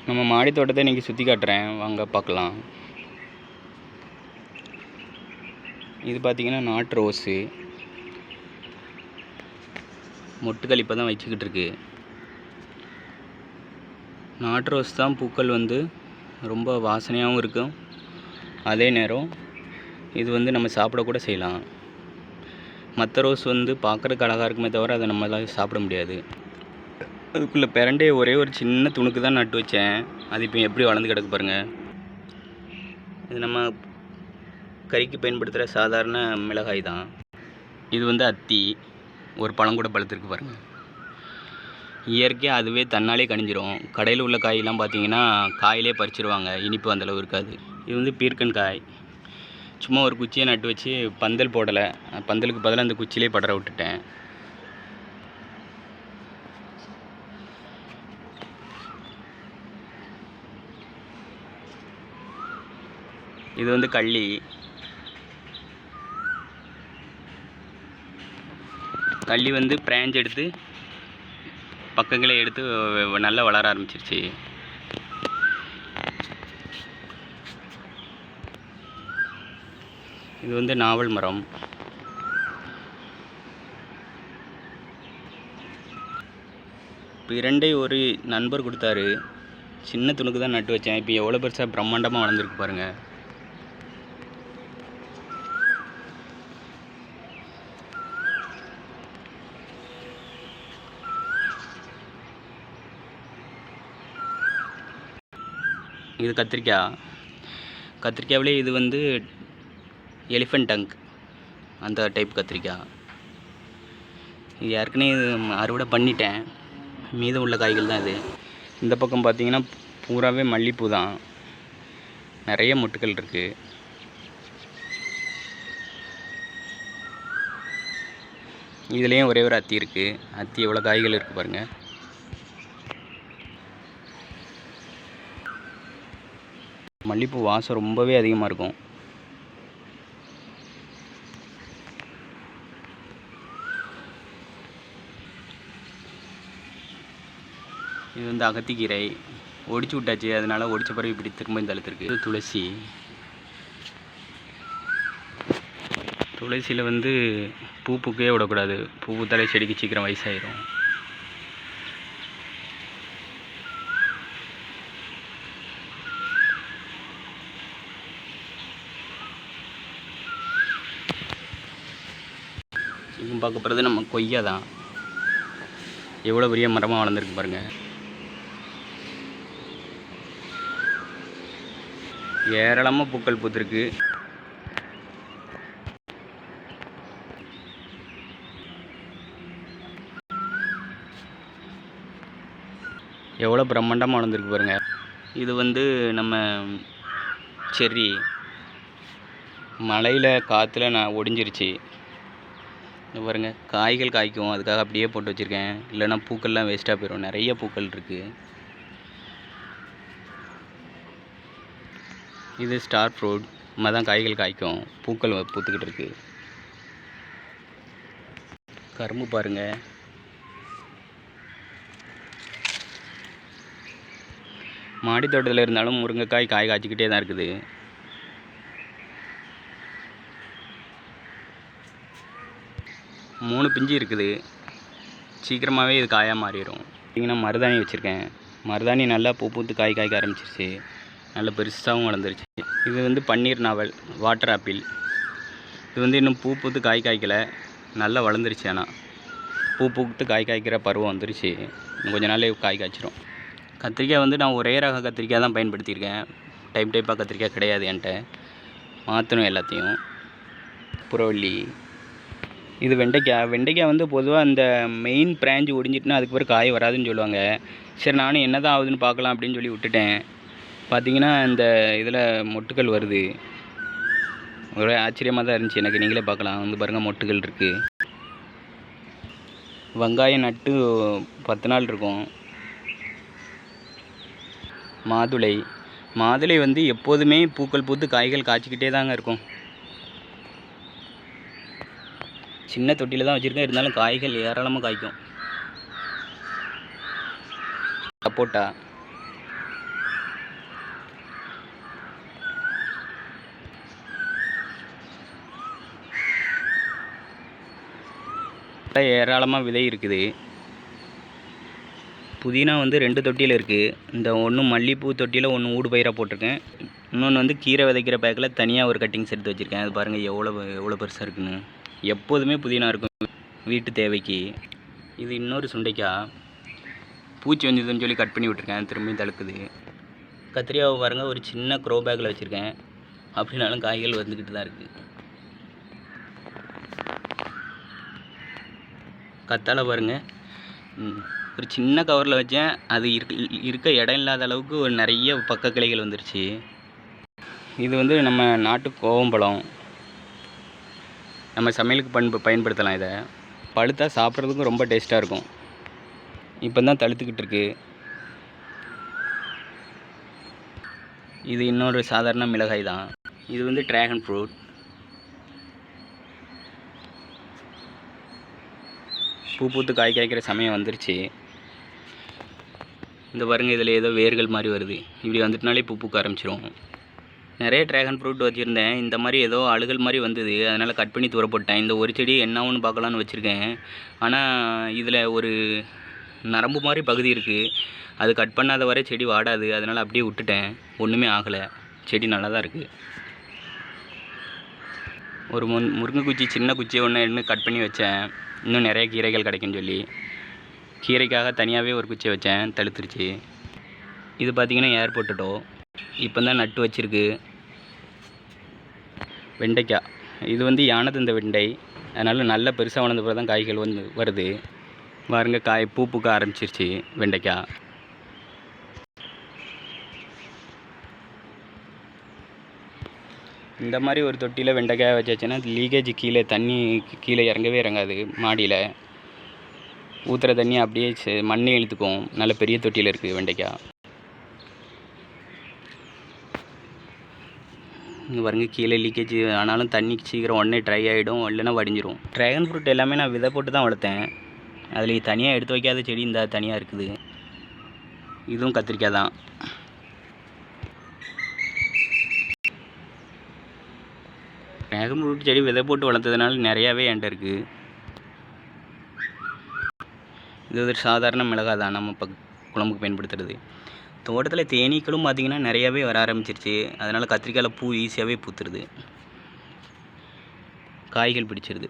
நம்ம மாடி தோட்டத்தை இன்றைக்கி சுற்றி காட்டுறேன், வாங்க பார்க்கலாம். இது பார்த்திங்கன்னா நாட்டு ரோஸு மொட்டுக்கள் இப்போ தான் வச்சுக்கிட்டு இருக்கு. நாட்டு ரோஸ் தான் பூக்கள் வந்து ரொம்ப வாசனையாகவும் இருக்கும். அதே நேரம் இது நம்ம சாப்பிடக்கூட செய்யலாம். மற்ற ரோஸ் பார்க்குறதுக்கு அழகாக இருக்குமே தவிர அதை நம்மளால் சாப்பிட முடியாது. அதுக்குள்ளே பிரண்டே ஒரே ஒரு சின்ன துணுக்கு தான் நட்டு வச்சேன். அது இப்போ எப்படி வளர்ந்து கிடக்கு பாருங்கள். இது நம்ம கறிக்கு பயன்படுத்துகிற சாதாரண மிளகாய் தான். இது அத்தி, ஒரு பழம் கூட பழுத்திருக்கு பாருங்கள். இயற்கையாக அதுவே தன்னாலே கனிஞ்சிரும். கடையில் உள்ள காயெல்லாம் பார்த்தீங்கன்னா காயிலே பறிச்சிருவாங்க, இனிப்பு அந்தளவு இருக்காது. இது பீர்க்கன் காய். சும்மா ஒரு குச்சியை நட்டு வச்சு பந்தல் போடலை, பந்தலுக்கு பதிலாக அந்த குச்சியிலே படர விட்டுட்டேன். இது கள்ளி. கள்ளி பிராஞ்ச் எடுத்து பக்கங்களை எடுத்து நல்லா வளர ஆரம்பிச்சிருச்சு. இது நாவல் மரம். பிரண்டை ஒரு நண்பர் கொடுத்தாரு, சின்ன துணுக்கு தான் நட்டு வச்சேன். இப்போ எவ்வளோ பெருசாக பிரம்மாண்டமாக வளர்ந்துருக்கு பாருங்கள். இது கத்திரிக்காவிலே இது எலிஃபண்ட் டங்க், அந்த டைப் கத்திரிக்காய். இது ஏற்கனவே அறுவடை பண்ணிட்டேன், மீதம் உள்ள காய்கள் தான் இது. இந்த பக்கம் பார்த்தீங்கன்னா பூராவே மல்லிப்பூ தான், நிறைய மொட்டுக்கள் இருக்குது. இதுலேயும் ஒரே ஒரு அத்தி இருக்குது. அத்தி எவ்வளோ காய்கள் இருக்குது பாருங்கள். மல்லிப்பூ வாசம் ரொம்பவே அதிகமாக இருக்கும். இது அகத்திக்கீரை ஒடிச்சு விட்டாச்சு, அதனால் ஒடிச்ச பிறகு இப்படி திரும்ப தழுத்துருக்கு. இது துளசி. துளசியில் பூ பூக்கவே விடக்கூடாது, பூ பூத்தாலே செடிக்கு சீக்கிரம் வயசாயிரும். இப்போ பார்க்க போகிறது நம்ம கொய்யா தான். எவ்வளோ பெரிய மரமாக வளர்ந்துருக்கு பாருங்கள். ஏராளமாக பூக்கள் பூத்துருக்கு. எவ்வளோ பிரம்மாண்டமாக வளர்ந்துருக்கு பாருங்கள். இது நம்ம செர்ரி. மழையில் காற்றுல நான் ஒடிஞ்சிருச்சு பாருங்க. காய்கள் காய்க்கும், அதுக்காக அப்படியே போட்டு வச்சுருக்கேன், இல்லைன்னா பூக்கள்லாம் வேஸ்ட்டாக போயிடும். நிறைய பூக்கள் இருக்குது. இது ஸ்டார் ஃப்ரூட். நம்ம தான் காய்கள் காய்க்கும், பூக்கள் பூத்துக்கிட்டு இருக்கு. கரும்பு பாருங்கள். மாடி தோட்டத்தில் இருந்தாலும் முருங்கைக்காய் காய் காய்ச்சிக்கிட்டே தான் இருக்குது. மூணு பிஞ்சு இருக்குது, சீக்கிரமாகவே இது காயாக மாறிடும். பார்த்திங்கன்னா மருதாணி வச்சுருக்கேன். மருதாணி நல்லா பூ பூத்து காய்க்க ஆரம்பிச்சிருச்சு, நல்லா பெருசாகவும் வளர்ந்துருச்சு. இது பன்னீர் நாவல், வாட்டர் ஆப்பிள். இது இன்னும் பூ பூத்து காய்க்கலை, நல்லா வளர்ந்துருச்சு. ஆனால் பூ பூத்து காய்க்கிற பருவம் வந்துருச்சு, இன்னும் கொஞ்ச நாளே காய் காய்ச்சிரும். கத்திரிக்காய் நான் ஒரே ரக கத்திரிக்காய் தான் பயன்படுத்தியிருக்கேன். டைப்பாக கத்திரிக்காய் கிடையாது என்கிட்ட, மாற்றணும் எல்லாத்தையும். புறவள்ளி. இது வெண்டைக்காய் பொதுவாக அந்த மெயின் பிரான்ச் ஒடிஞ்சிட்டுனா அதுக்கு பிறகு காய் வராதுன்னு சொல்லுவாங்க. சரி, நானும் என்ன தான் ஆகுதுன்னு பார்க்கலாம் அப்படின்னு சொல்லி விட்டுட்டேன். பார்த்திங்கன்னா இந்த இதில் மொட்டுக்கள் வருது. ஒரே ஆச்சரியமாக தான் இருந்துச்சு எனக்கு. நீங்களே பார்க்கலாம், பாருங்கள் மொட்டுக்கள் இருக்குது. வெங்காயம் நட்டு 10 நாள் இருக்கும். மாதுளை எப்போதுமே பூக்கள் பூத்து காய்கள் காய்ச்சிக்கிட்டே தாங்க இருக்கும். சின்ன தொட்டியில் தான் வச்சுருக்கேன், இருந்தாலும் காய்கள் ஏராளமாக காய்க்கும். சப்போட்டா. ஏராளமாக விதை இருக்குது. புதினா வந்து 2 தொட்டியில் இருக்குது. இந்த ஒன்று மல்லிகைப்பூ தொட்டியில் ஒன்று ஊடு பயிராக போட்டிருக்கேன். இன்னொன்று வந்து கீரை விதைக்கிற பேக்கில் தனியாக ஒரு கட்டிங்ஸ் எடுத்து வச்சுருக்கேன். அது பாருங்கள் எவ்வளோ பெருசாக இருக்குன்னு. எப்போதுமே புதினா இருக்கும் வீட்டு தேவைக்கு. இது இன்னொரு சுண்டைக்காய். பூச்சி வந்ததுன்னு சொல்லி கட் பண்ணி விட்டுருக்கேன். திரும்பியும் தழுக்குது. கத்திரிக்காவை பாருங்கள், ஒரு சின்ன க்ரோ பேக்கில் வச்சுருக்கேன். அப்படின்னாலும் காய்கள் வந்துக்கிட்டு தான் இருக்குது. கத்தாழை பாருங்கள், ஒரு சின்ன கவரில் வச்சேன். அது இருக்க இடம் இல்லாத அளவுக்கு ஒரு நிறைய பக்க கிளைகள் வந்துருச்சு. இது வந்து நம்ம நாட்டு கோவம்பழம். நம்ம சமையலுக்கு பயன்படுத்தலாம். இதை பழுத்தா சாப்பிட்றதுக்கும் ரொம்ப டேஸ்ட்டாக இருக்கும். இப்போ தான் தழுத்துக்கிட்டு இருக்கு. இது இன்னொரு சாதாரண மிளகாய் தான். இது வந்து ட்ராகன் ஃப்ரூட். பூ பூத்து காய் காய்க்கிற சமயம் வந்துருச்சு. இந்த பாருங்க, இதில் ஏதோ வேர்கள் மாதிரி வருது. இப்படி வந்துட்டுனாலே பூ பூக்க ஆரம்பிச்சிடும். நிறைய ட்ராகன் ஃப்ரூட் வச்சுருந்தேன். இந்த மாதிரி ஏதோ அழுகல் மாதிரி வந்தது. அதனால் கட் பண்ணி தூர போட்டேன். இந்த ஒரு செடி என்ன ஒன்று பார்க்கலான்னு வச்சுருக்கேன். ஆனால் இதில் ஒரு நரம்பு மாதிரி பகுதி இருக்குது. அது கட் பண்ணாத வரை செடி வாடாது. அதனால் அப்படியே விட்டுட்டேன். ஒன்றுமே ஆகலை. செடி நல்லா தான் இருக்குது. ஒரு முருங்கைக்குச்சி சின்ன குச்சியை ஒன்று கட் பண்ணி வச்சேன். இன்னும் நிறைய கீரைகள் கிடைக்குன்னு சொல்லி கீரைக்காக தனியாகவே ஒரு குச்சியை வச்சேன். தழுத்துருச்சு. இது பார்த்திங்கன்னா ஏர் பொட்டேட்டோ. இப்போ தான் நட்டு வச்சுருக்கு. வெண்டைக்காய். இது வந்து யானதந்த வெண்டை. அதனால் நல்ல பெருசாக வளர்ந்த பிறகு தான் காய்கள் வந்து வருது. பாருங்க, காய் பூ பூக்க ஆரம்பிச்சிருச்சு வெண்டைக்காய். இந்த மாதிரி ஒரு தொட்டியில் வெண்டைக்காய் வச்சாச்சுன்னா லீக்கேஜ் தண்ணி கீழே இறங்கவே இறங்காது. மாடியில் ஊற்றுற தண்ணி அப்படியே மண்ணை இழுத்துக்கும். நல்ல பெரிய தொட்டியில் இருக்குது வெண்டைக்காய். இங்கே பாருங்க, கீழே லீக்கேஜ் ஆனாலும் தண்ணி சீக்கிரம் உடனே ட்ரை ஆகிடும், இல்லைன்னா வடிஞ்சிரும். ட்ராகன் ஃப்ரூட் எல்லாமே நான் விதை போட்டு தான் வளர்த்தேன். அதில் தனியாக எடுத்து வைக்காத செடி இந்த தனியாக இருக்குது. இதுவும் கத்திரிக்காய் தான். ட்ராகன் ஃப்ரூட் செடி விதை போட்டு வளர்த்ததுனால நிறையாவே என்கிட்ட இருக்குது. இது ஒரு சாதாரண மிளகாய் தான், நம்ம குழம்புக்கு பயன்படுத்துறது. தோட்டத்தில் தேனீக்களும் பார்த்திங்கன்னா நிறையாவே வர ஆரம்பிச்சிருச்சு. அதனால் கத்திரிக்காயில் பூ ஈஸியாகவே பூத்துருது, காய்கள் பிடிச்சிருது.